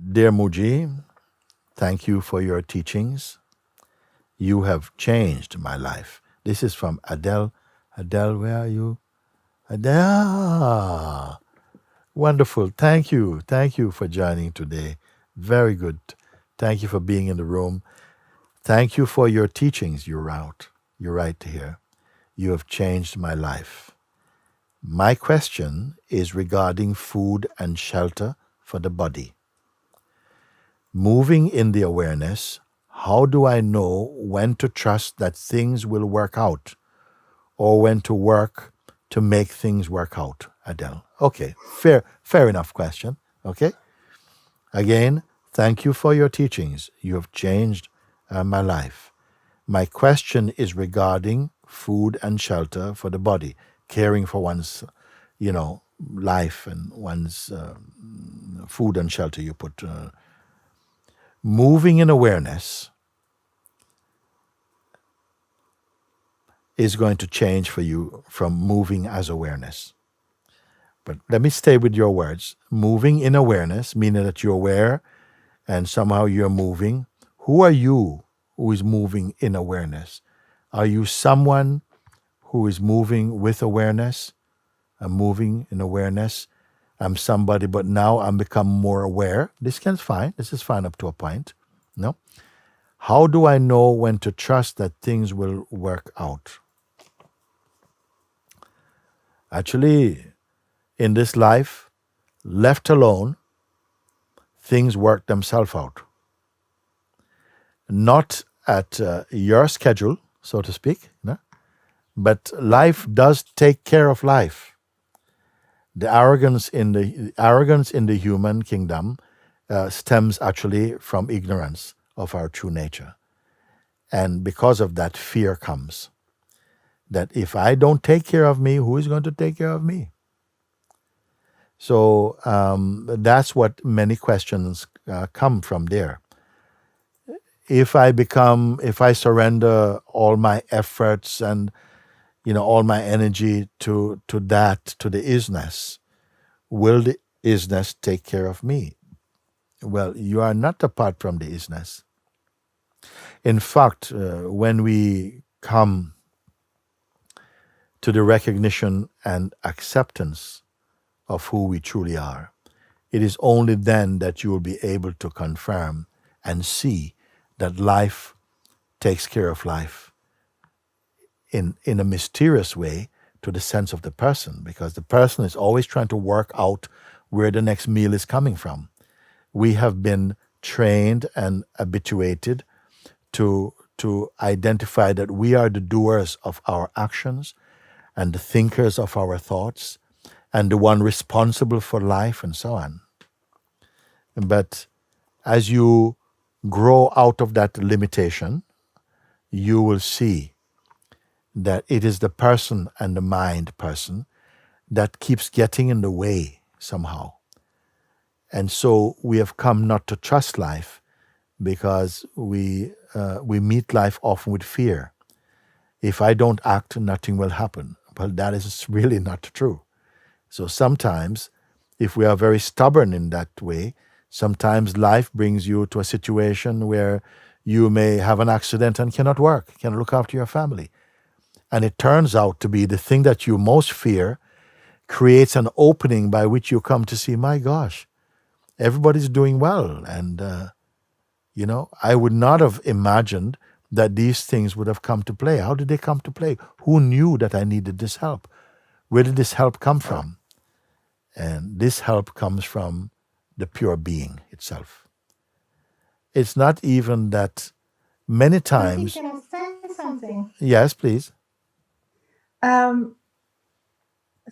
Dear Muji, thank you for your teachings. You have changed my life. This is from Adele. Adele, where are you? Adele. Wonderful. Thank you. Thank you for joining today. Very good. Thank you for being in the room. Thank you for your teachings. You're out. You're right here. You have changed my life. My question is regarding food and shelter for the body. Moving in the awareness, how do I know when to trust that things will work out or when to work to make things work out, Adele? Okay, fair enough question. Okay. Again, thank you for your teachings. You have changed my life. My question is regarding food and shelter for the body, caring for one's, life and one's food and shelter. You put moving in awareness is going to change for you from moving as awareness. But let me stay with your words. Moving in awareness, meaning that you're aware and somehow you're moving. Who are you who is moving in awareness? Are you someone who is moving with awareness? I'm moving in awareness. I'm somebody, but now I'm become more aware. This is fine. This is fine up to a point. No? How do I know when to trust that things will work out? Actually, in this life, left alone, things work themselves out. Not at your schedule, so to speak, but life does take care of life. The arrogance in the human kingdom stems actually from ignorance of our true nature. And because of that, fear comes. That if I don't take care of me, who is going to take care of me? So that's what many questions come from there. If I surrender all my efforts and all my energy to the isness, will the isness take care of me? Well, you are not apart from the isness. In fact, when we come to the recognition and acceptance of who we truly are, it is only then that you will be able to confirm and see that life takes care of life in a mysterious way to the sense of the person, because the person is always trying to work out where the next meal is coming from. We have been trained and habituated to identify that we are the doers of our actions and the thinkers of our thoughts and the one responsible for life and so on. But as you grow out of that limitation, you will see that it is the person and the mind person that keeps getting in the way somehow. And so we have come not to trust life because we meet life often with fear. If I don't act, nothing will happen. Well, that is really not true. So sometimes, if we are very stubborn in that way, sometimes life brings you to a situation where you may have an accident and cannot work, cannot look after your family. And it turns out to be the thing that you most fear creates an opening by which you come to see, my gosh, everybody's doing well. And, I would not have imagined that these things would have come to play. How did they come to play? Who knew that I needed this help? Where did this help come from? And this help comes from the pure being itself. It's not even that many times. Can I say something? Yes, please.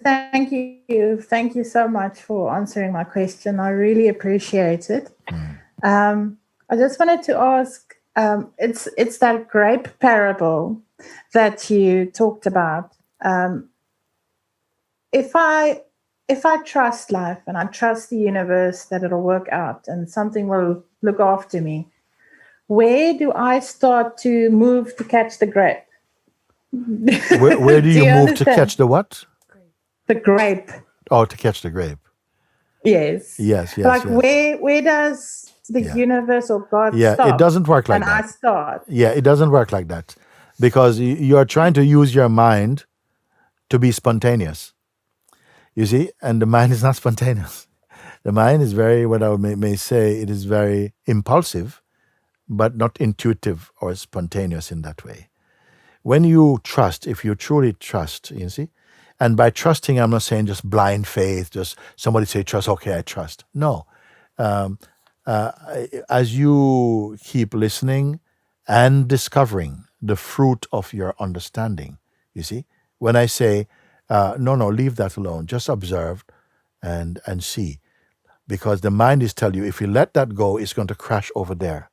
Thank you. Thank you so much for answering my question. I really appreciate it. I just wanted to ask, it's that grape parable that you talked about. If I trust life and I trust the universe that it'll work out and something will look after me, where do I start to move to catch the grape? Where do you move to catch the what? The grape. Oh, to catch the grape. Yes. Yes, yes, Like yes. where does the Yeah. universe or God Yeah, it stop doesn't work and like I that. start? Yeah, it doesn't work like that because you are trying to use your mind to be spontaneous. You see, and the mind is not spontaneous. The mind is very, what I may say, it is very impulsive, but not intuitive or spontaneous in that way. When you trust, if you truly trust, you see, and by trusting, I'm not saying just blind faith, just somebody say trust, okay, I trust. No. Um, as you keep listening and discovering the fruit of your understanding, you see, when I say, no, leave that alone, just observe and see, because the mind is telling you if you let that go, it's going to crash over there.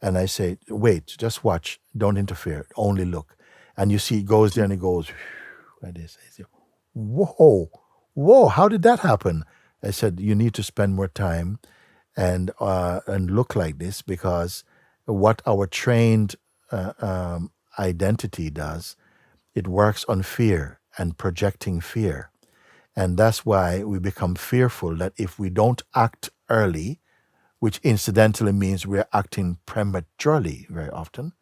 And I say, wait, just watch, don't interfere, only look. And you see, it goes there and it goes like this. I say, whoa, how did that happen? I said, you need to spend more time and look like this, because what our trained identity does, it works on fear and projecting fear. And that's why we become fearful that if we don't act early, which incidentally means we're acting prematurely very often,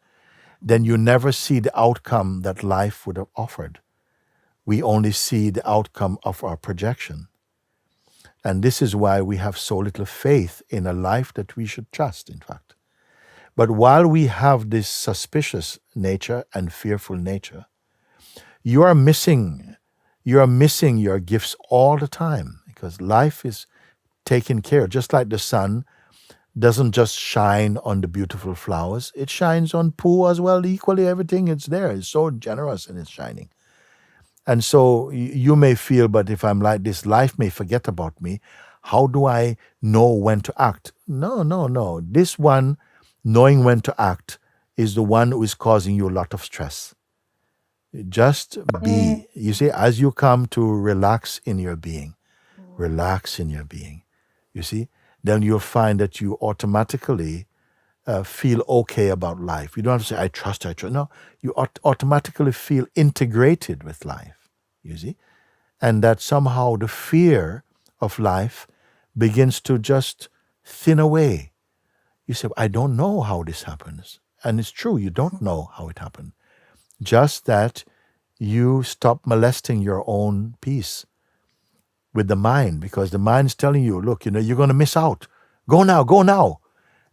then you never see the outcome that life would have offered. We only see the outcome of our projection. And this is why we have so little faith in a life that we should trust, in fact. But while we have this suspicious nature and fearful nature, you are missing your gifts all the time, because life is taken care of. Just like the sun doesn't just shine on the beautiful flowers, it shines on poo as well, equally. Everything it's there. It's so generous in its shining. And so you may feel, but if I'm like this, life may forget about me. How do I know when to act? No. This one, knowing when to act, is the one who is causing you a lot of stress. Just be. You see, as you come to relax in your being, you see, then you'll find that you automatically feel okay about life. You don't have to say, I trust. No, you automatically feel integrated with life, you see, and that somehow the fear of life begins to just thin away. You say, I don't know how this happens. And it's true, you don't know how it happened. Just that you stop molesting your own peace with the mind, because the mind is telling you, look, you're going to miss out. Go now.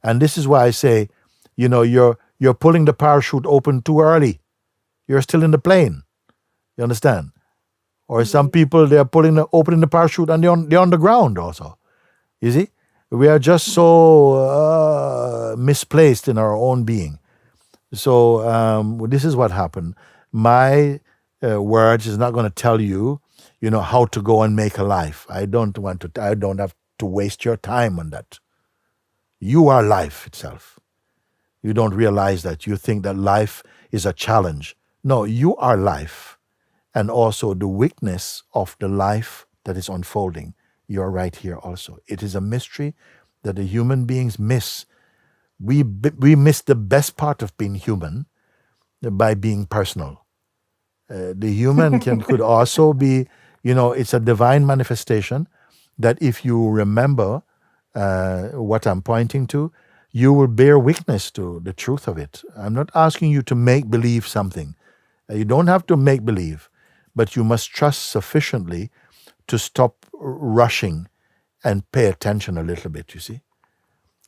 And this is why I say, you're pulling the parachute open too early. You're still in the plane. You understand? Or some people, they're opening the parachute and they're on the ground also. You see? We are just so misplaced in our own being. So this is what happened. My words is not going to tell you, how to go and make a life. I don't have to waste your time on that. You are life itself. You don't realize that. You think that life is a challenge. No, you are life. And also the weakness of the life that is unfolding. You're right here also. It is a mystery that the human beings miss. We miss the best part of being human by being personal. The human could also be, it's a divine manifestation that if you remember what I'm pointing to, you will bear witness to the truth of it. I'm not asking you to make believe something. You don't have to make believe, but you must trust sufficiently to stop rushing and pay attention a little bit, you see.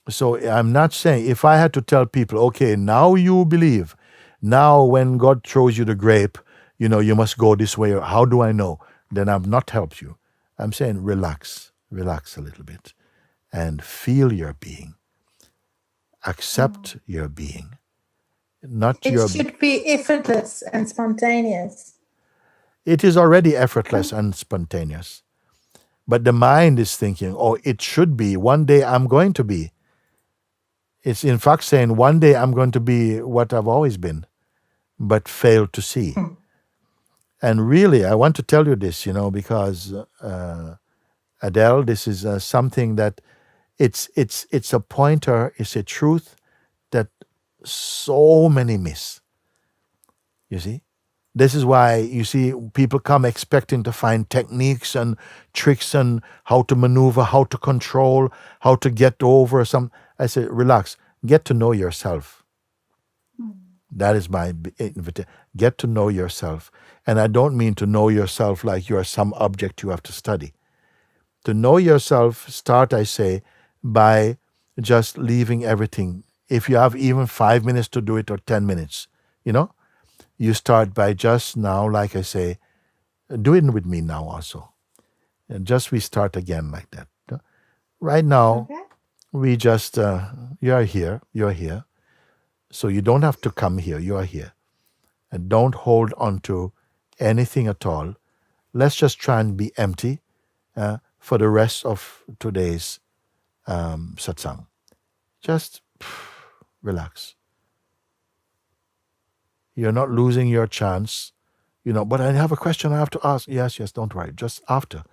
So I'm not saying, if I had to tell people, okay, now you believe, now when God throws you the grape, you must go this way, or how do I know? Then I've not helped you. I'm saying relax a little bit and feel your being. Accept your being. It should be effortless and spontaneous. It is already effortless and spontaneous. But the mind is thinking, oh, it should be. One day I'm going to be. It's in fact saying, one day I'm going to be what I've always been, but failed to see. And really, I want to tell you this, because Adele, this is something that it's a pointer, it's a truth that so many miss. You see? This is why you see people come expecting to find techniques and tricks and how to maneuver, how to control, how to get over some. I say, relax, get to know yourself. That is my invitation. Get to know yourself. And I don't mean to know yourself like you're some object you have to study. To know yourself, start, I say, by just leaving everything. If you have even 5 minutes to do it or 10 minutes, you know, you start by just now, like I say, do it with me now also. And just we start again like that. Right now, Okay. we just, you're here. So you don't have to come here, you are here. And don't hold on to anything at all. Let's just try and be empty for the rest of today's satsang. Just relax. You're not losing your chance, but I have a question I have to ask. Yes, don't worry. Just after.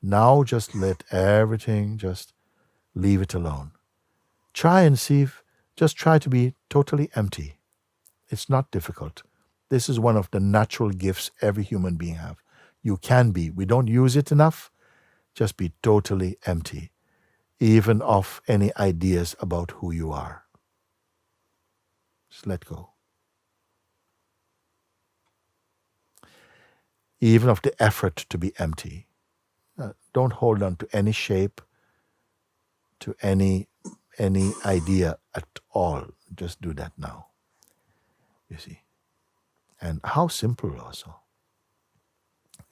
Now just let everything, just leave it alone. Try and see, just try to be totally empty. It's not difficult. This is one of the natural gifts every human being have. You can be. We don't use it enough. Just be totally empty, even of any ideas about who you are. Just let go. Even of the effort to be empty. Don't hold on to any shape, to any idea at all. Just do that now. You see. And how simple also.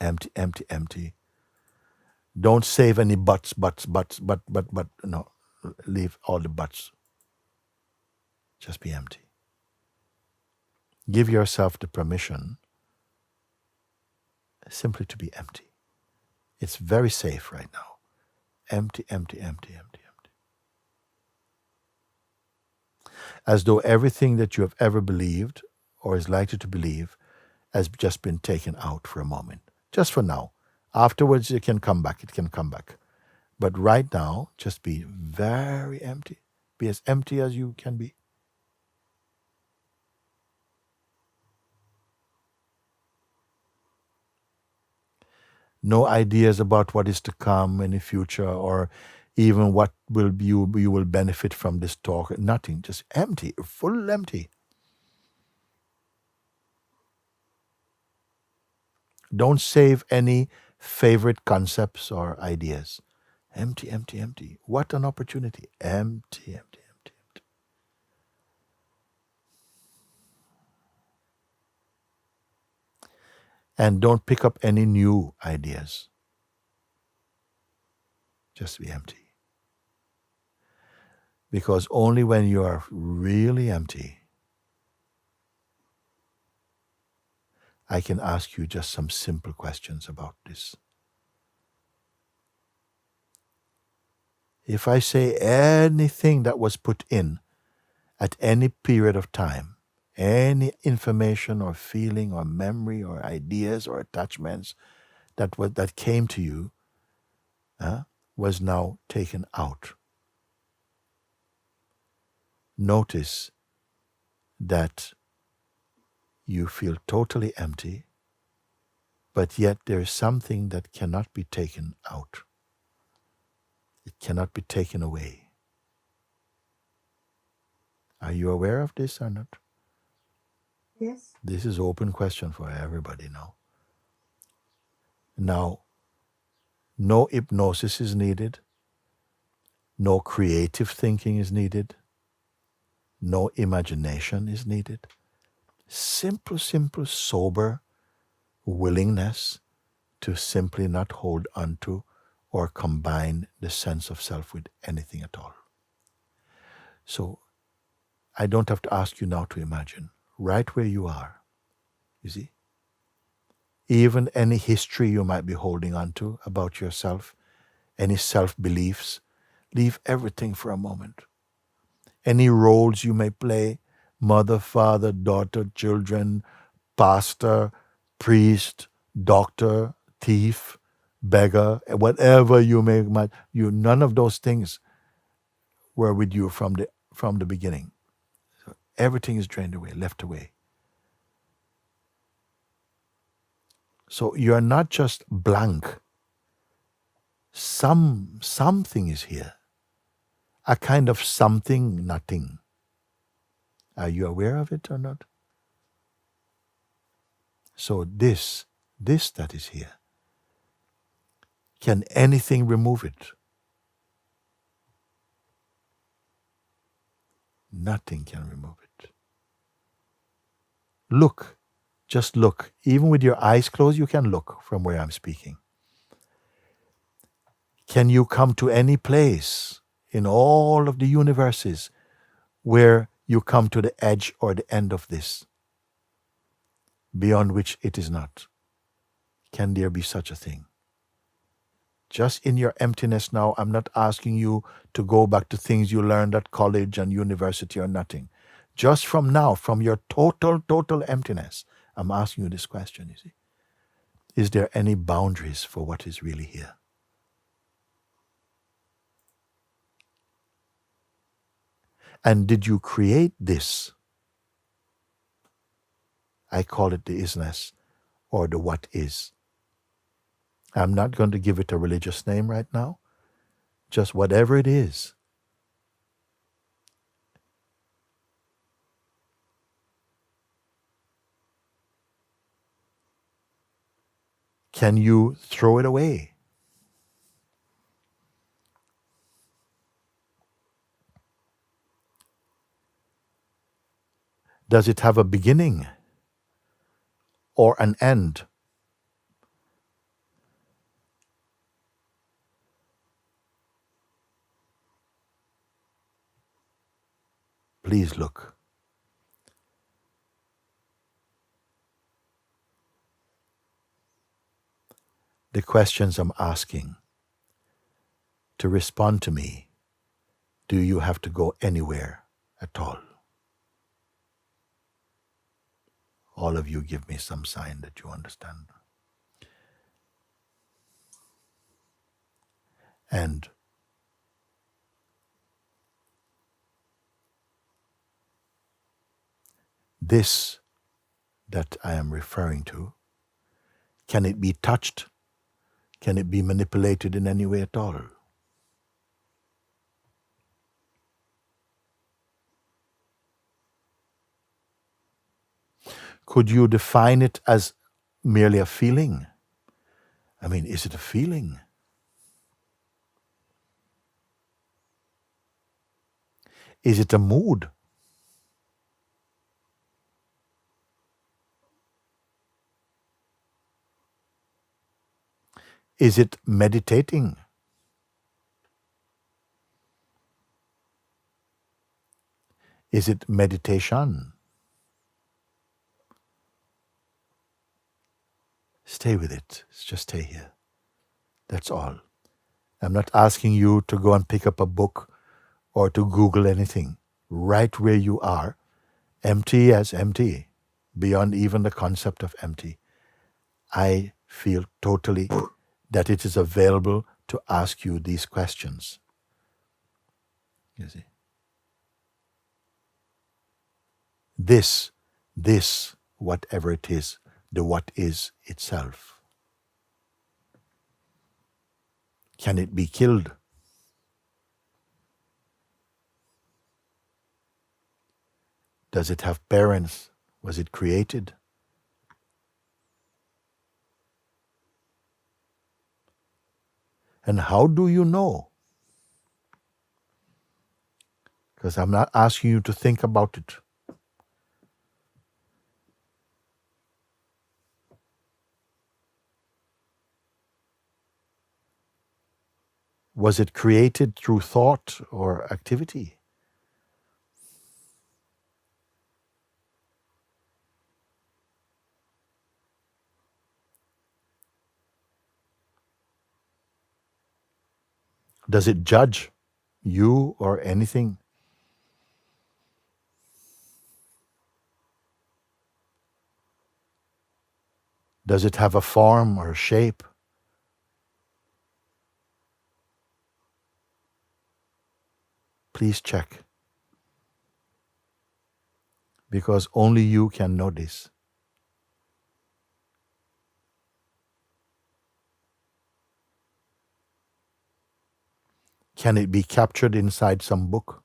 Empty, empty, empty. Don't save any buts. No, leave all the buts. Just be empty. Give yourself the permission simply to be empty. It's very safe right now. Empty, empty, empty, empty, empty. As though everything that you have ever believed or is likely to believe has just been taken out for a moment. Just for now. Afterwards, it can come back. But right now, just be very empty. Be as empty as you can be. No ideas about what is to come in the future or even what you will benefit from this talk. Nothing. Just empty. Full empty. Don't save any favorite concepts or ideas. Empty, empty, empty. What an opportunity. Empty, empty, empty, empty. And don't pick up any new ideas. Just be empty. Because only when you are really empty, I can ask you just some simple questions about this. If I say anything that was put in at any period of time, any information or feeling or memory or ideas or attachments that came to you was now taken out. Notice that you feel totally empty, but yet there is something that cannot be taken out. It cannot be taken away. Are you aware of this or not? Yes. This is an open question for everybody now. Now, no hypnosis is needed. No creative thinking is needed. No imagination is needed. Simple, sober willingness to simply not hold on to or combine the sense of self with anything at all. So I don't have to ask you now to imagine. Right where you are, you see? Even any history you might be holding on to about yourself, any self-beliefs, leave everything for a moment. Any roles you may play, mother, father, daughter, children, pastor, priest, doctor, thief, beggar, whatever you may, none of those things were with you from the beginning. So everything is drained away, left away. So you're not just blank. Something is here. A kind of something, nothing. Are you aware of it or not? So this that is here, can anything remove it? Nothing can remove it. Look, just look. Even with your eyes closed, you can look from where I'm speaking. Can you come to any place in all of the universes where you come to the edge or the end of this, beyond which it is not? Can there be such a thing? Just in your emptiness now, I'm not asking you to go back to things you learned at college and university or nothing. Just from now, from your total emptiness, I'm asking you this question, you see. Is there any boundaries for what is really here? And did you create this? I call it the isness or the what is. I'm not going to give it a religious name right now. Just whatever it is. Can you throw it away? Does it have a beginning or an end? Please look. The questions I'm asking, to respond to me, do you have to go anywhere at all? All of you give me some sign that you understand. And this that I am referring to, can it be touched? Can it be manipulated in any way at all? Could you define it as merely a feeling? I mean, is it a feeling? Is it a mood? Is it meditating? Is it meditation? Stay with it. Just stay here. That's all. I'm not asking you to go and pick up a book or to Google anything. Right where you are, empty as empty, beyond even the concept of empty. I feel totally that it is available to ask you these questions. You see? This, whatever it is, the what is itself. Can it be killed? Does it have parents? Was it created? And how do you know? Because I'm not asking you to think about it. Was it created through thought or activity? Does it judge you or anything? Does it have a form or a shape? Please check. Because only you can know this. Can it be captured inside some book?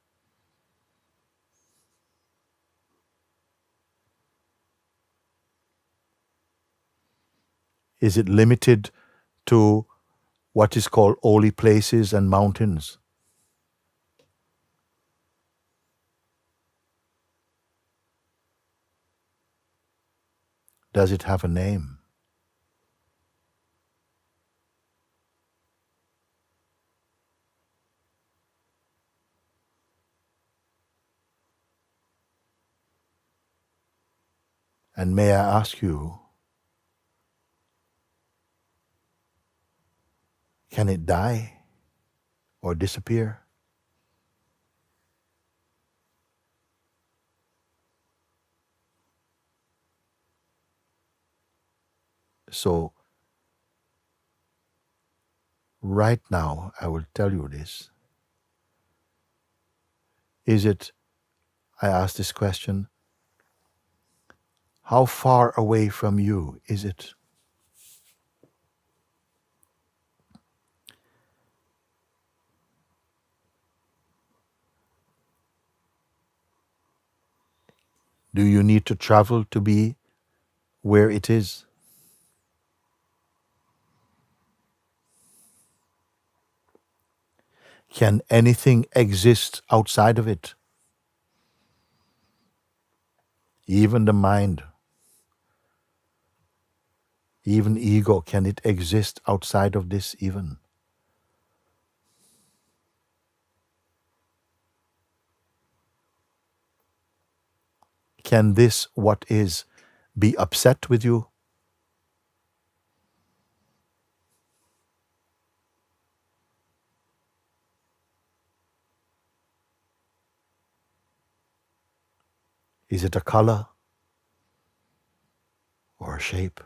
Is it limited to what is called holy places and mountains? Does it have a name? And may I ask you, can it die or disappear? So, right now, I will tell you this. Is it, I ask this question, how far away from you is it? Do you need to travel to be where it is? Can anything exist outside of it? Even the mind, even ego, can it exist outside of this even? Can this, what is, be upset with you? Is it a color or a shape?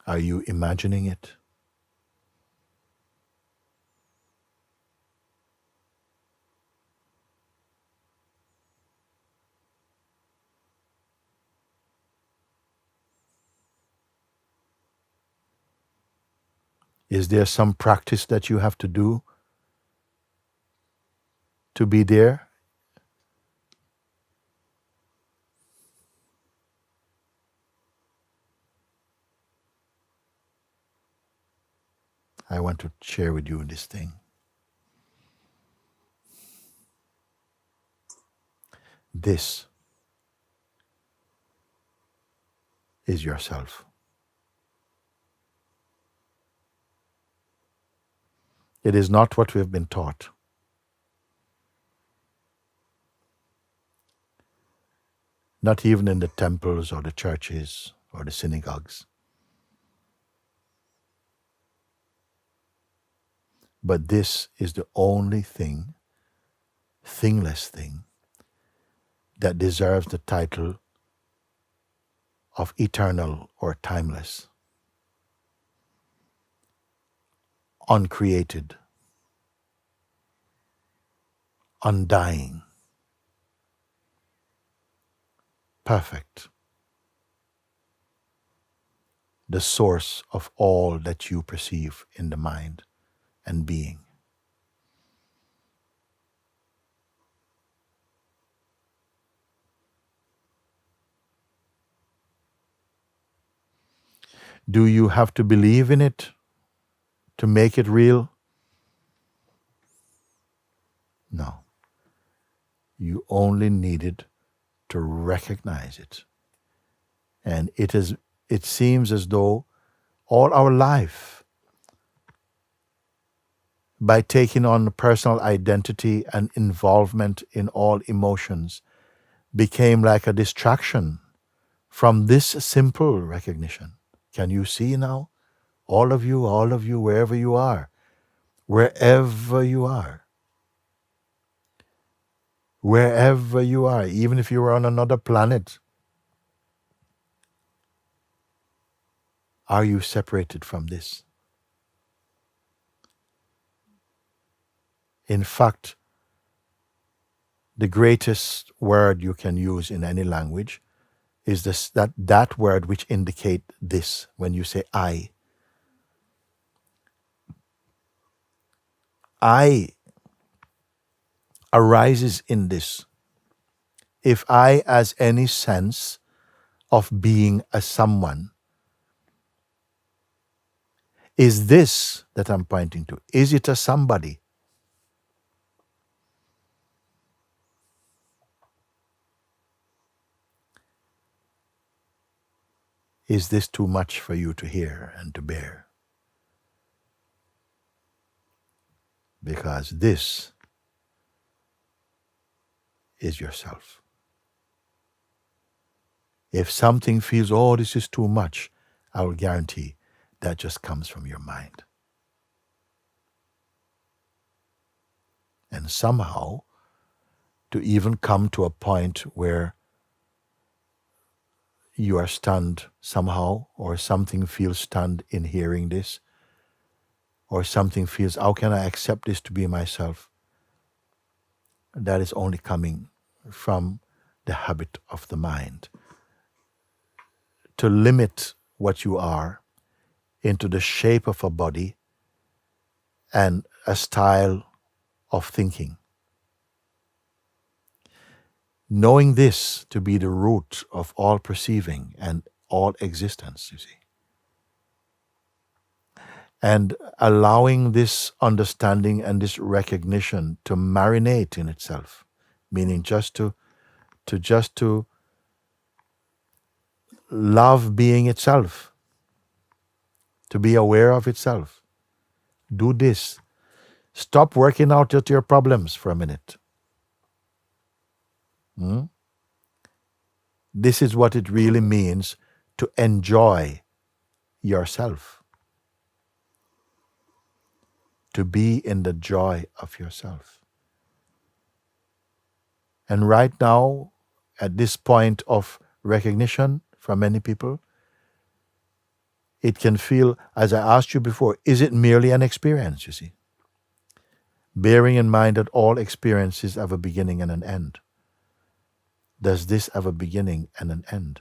Are you imagining it? Is there some practice that you have to do to be there? I want to share with you this thing. This is yourself. It is not what we have been taught. Not even in the temples or the churches or the synagogues. But this is the only thing, thingless thing, that deserves the title of eternal or timeless, uncreated, undying, perfect, the source of all that you perceive in the mind and being. Do you have to believe in it to make it real? No. You only needed to recognize it. And it seems as though all our life, by taking on personal identity and involvement in all emotions, became like a distraction from this simple recognition. Can you see now? All of you, wherever you are, wherever you are, wherever you are, even if you were on another planet, are you separated from this? In fact, the greatest word you can use in any language is that word which indicate this. When you say I arises in this. If I has any sense of being a someone, is this that I'm pointing to? Is it a somebody? Is this too much for you to hear and to bear? Because this is yourself. If something feels, oh, this is too much, I will guarantee that just comes from your mind. And somehow, to even come to a point where you are stunned somehow, or something feels stunned in hearing this, or something feels, how can I accept this to be myself? That is only coming from the habit of the mind. To limit what you are into the shape of a body and a style of thinking. Knowing this to be the root of all perceiving and all existence, you see. And allowing this understanding and this recognition to marinate in itself, meaning just to love being itself, to be aware of itself. Do this. Stop working out at your problems for a minute. This is what it really means to enjoy yourself. To be in the joy of yourself. And right now, at this point of recognition for many people, it can feel, as I asked you before, is it merely an experience, you see? Bearing in mind that all experiences have a beginning and an end. Does this have a beginning and an end?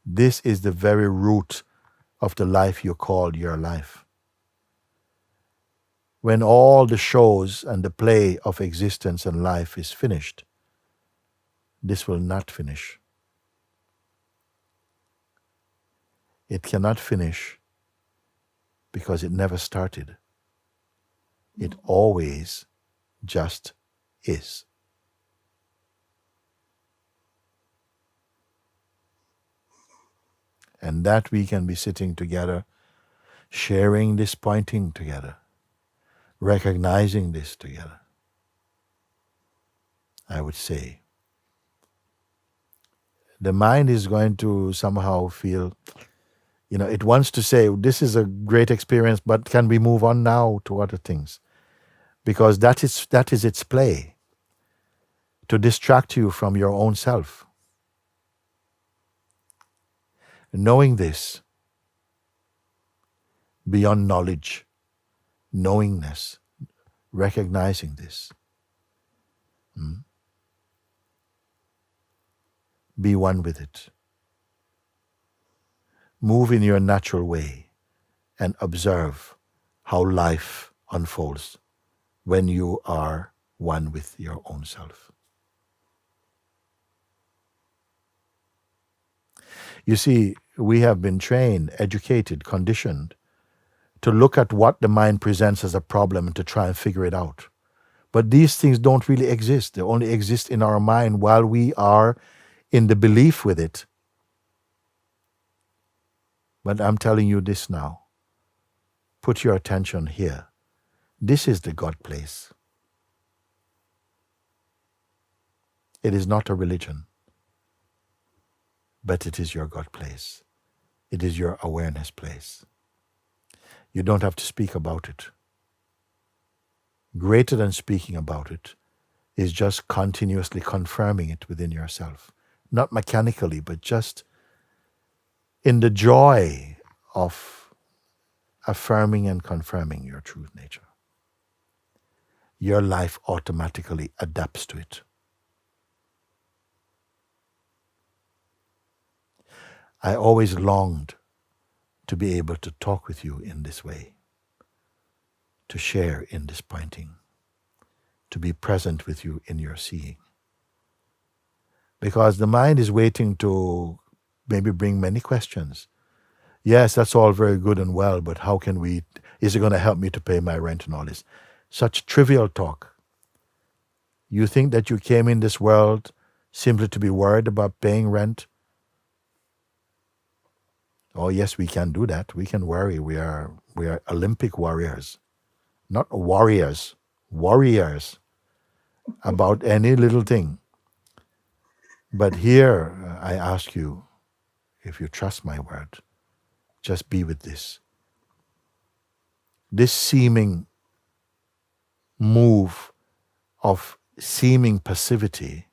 This is the very root of the life you call your life. When all the shows and the play of existence and life is finished, this will not finish. It cannot finish because it never started. It always just is. And that we can be sitting together, sharing this pointing together, recognizing this together. I would say the mind is going to somehow feel, it wants to say, this is a great experience, but can we move on now to other things? Because that is its play, to distract you from your own self. Knowing this, beyond knowledge, knowingness, recognizing this. Be one with it. Move in your natural way and observe how life unfolds when you are one with your own self. You see, we have been trained, educated, conditioned to look at what the mind presents as a problem and to try and figure it out. But these things don't really exist. They only exist in our mind while we are in the belief with it. But I'm telling you this now. Put your attention here. This is the God place. It is not a religion, but it is your God place. It is your awareness place. You don't have to speak about it. Greater than speaking about it is just continuously confirming it within yourself. Not mechanically, but just in the joy of affirming and confirming your true nature. your life automatically adapts to it. I always longed to be able to talk with you in this way, to share in this pointing, to be present with you in your seeing. Because the mind is waiting to maybe bring many questions. Yes, that's all very good and well, but how can we, is it going to help me to pay my rent and all this? Such trivial talk. You think that you came in this world simply to be worried about paying rent? Oh yes, we can do that. We can worry. We are Olympic warriors, not warriors, warriors about any little thing. But here I ask you, if you trust my word, just be with this. This seeming move of seeming passivity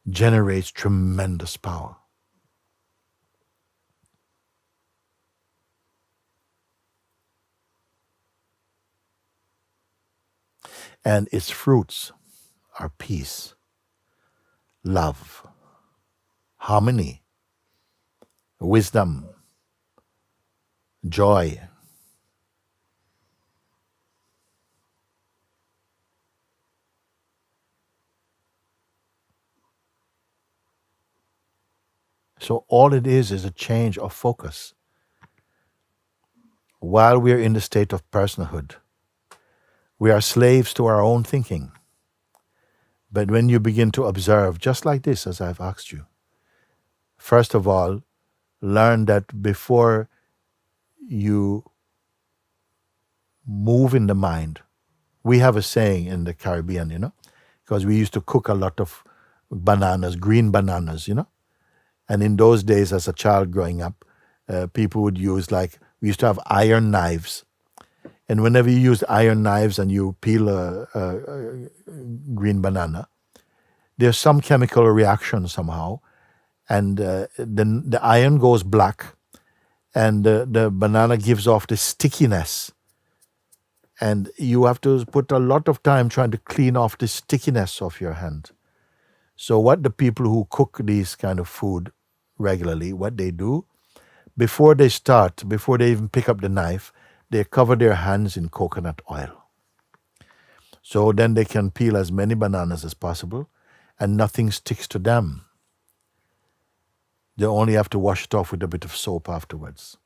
generates tremendous power. And its fruits are peace, love, harmony, wisdom, joy. So all it is a change of focus. While we are in the state of personhood, we are slaves to our own thinking. But when you begin to observe, just like this, as I've asked you, first of all, learn that before you move in the mind, we have a saying in the Caribbean, because we used to cook a lot of bananas, green bananas, And in those days, as a child growing up, people would use, we used to have iron knives. And whenever you use iron knives and you peel a green banana, there's some chemical reaction somehow, and then the iron goes black, and the banana gives off the stickiness. And you have to put a lot of time trying to clean off the stickiness of your hand. So what the people who cook these kind of food regularly, what they do, before they even pick up the knife, they cover their hands in coconut oil. So then they can peel as many bananas as possible and nothing sticks to them. They only have to wash it off with a bit of soap afterwards.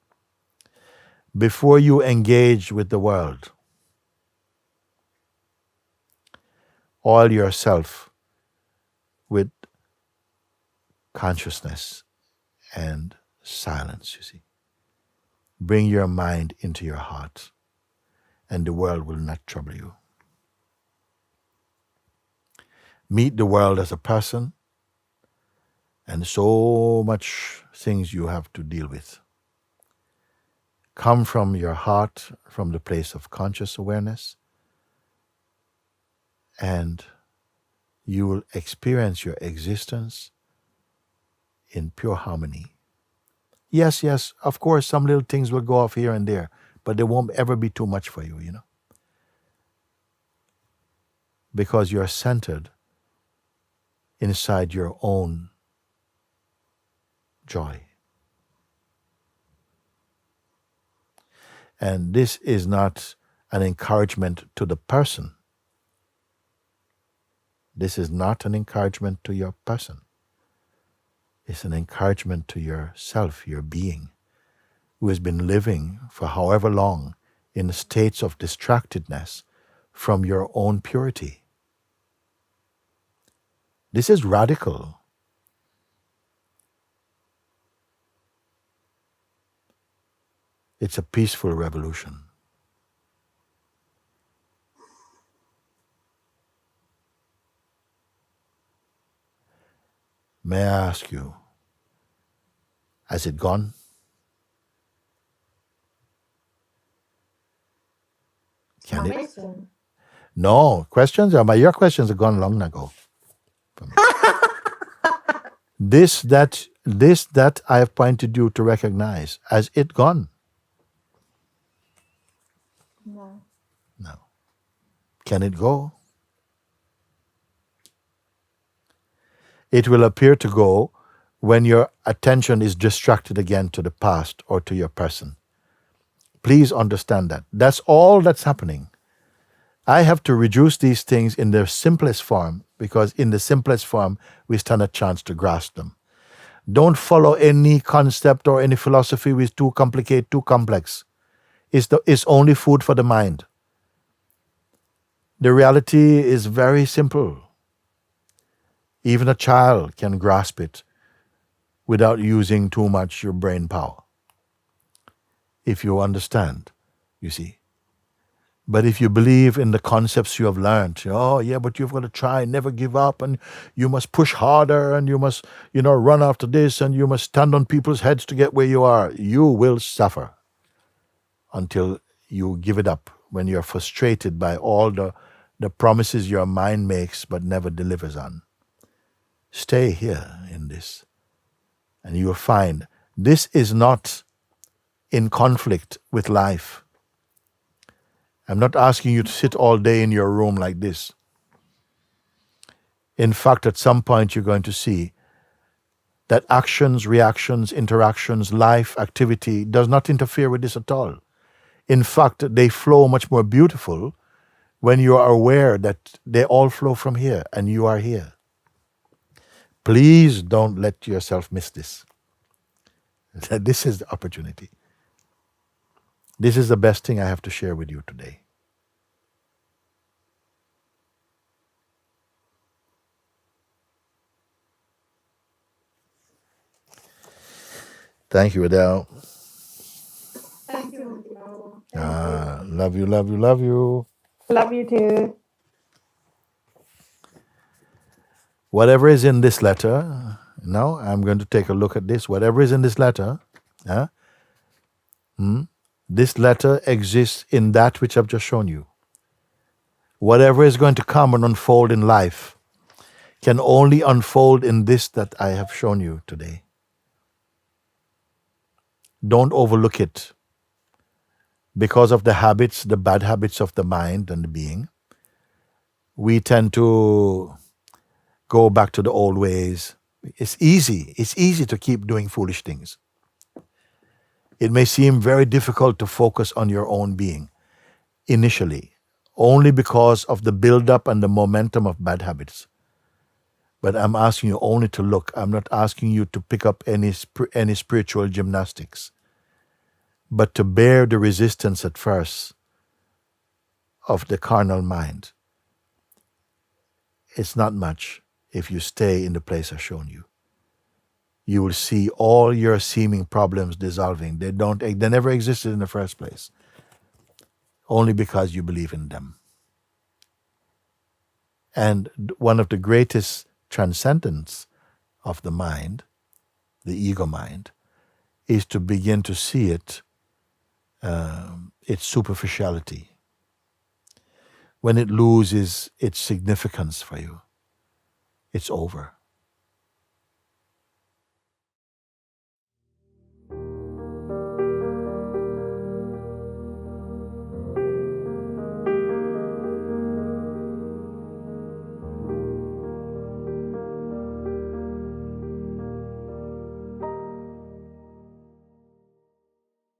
Before you engage with the world, oil yourself with consciousness and silence, you see. Bring your mind into your heart, and the world will not trouble you. Meet the world as a person, and so much things you have to deal with. Come from your heart, from the place of conscious awareness, and you will experience your existence in pure harmony. Yes, of course, some little things will go off here and there, but they won't ever be too much for you, Because you're centered inside your own joy. And this is not an encouragement to the person. This is not an encouragement to your person. It's an encouragement to yourself, your being, who has been living for however long in states of distractedness from your own purity. This is radical. It's a peaceful revolution. May I ask you, has it gone? Can it? Question. No, your questions are gone long ago. This that I have pointed you to recognize, has it gone? No. No. Can it go? It will appear to go when your attention is distracted again to the past or to your person. Please understand that. That's all that's happening. I have to reduce these things in their simplest form, because in the simplest form, we stand a chance to grasp them. Don't follow any concept or any philosophy which is too complicated, too complex. It's only food for the mind. The reality is very simple. Even a child can grasp it without using too much your brain power. If you understand, you see. But if you believe in the concepts you have learned, oh yeah, but you've got to try, never give up, and you must push harder, and you must, run after this, and you must stand on people's heads to get where you are, you will suffer until you give it up, when you're frustrated by all the promises your mind makes but never delivers on. Stay here in this, and you will find this is not in conflict with life. I'm not asking you to sit all day in your room like this. In fact, at some point you're going to see that actions, reactions, interactions, life, activity does not interfere with this at all. In fact, they flow much more beautiful when you are aware that they all flow from here and you are here. Please don't let yourself miss this. This is the opportunity. This is the best thing I have to share with you today. Thank you, Adele. Thank you, Mo. Love you, love you, love you. Love you too. Whatever is in this letter, now I'm going to take a look at this. Whatever is in this letter, this letter exists in that which I've just shown you. Whatever is going to come and unfold in life can only unfold in this that I have shown you today. Don't overlook it. Because of the habits, the bad habits of the mind and the being, we tend to go back to the old ways. It's easy to keep doing foolish things. It may seem very difficult to focus on your own being initially, only because of the build-up and the momentum of bad habits. But I'm asking you only to look. I'm not asking you to pick up any spiritual gymnastics, but to bear the resistance at first of the carnal mind. It's not much if you stay in the place I've shown you. You will see all your seeming problems dissolving. They never existed in the first place, only because you believe in them. And one of the greatest transcendence of the mind, the ego mind, is to begin to see its superficiality. When it loses its significance for you, it's over.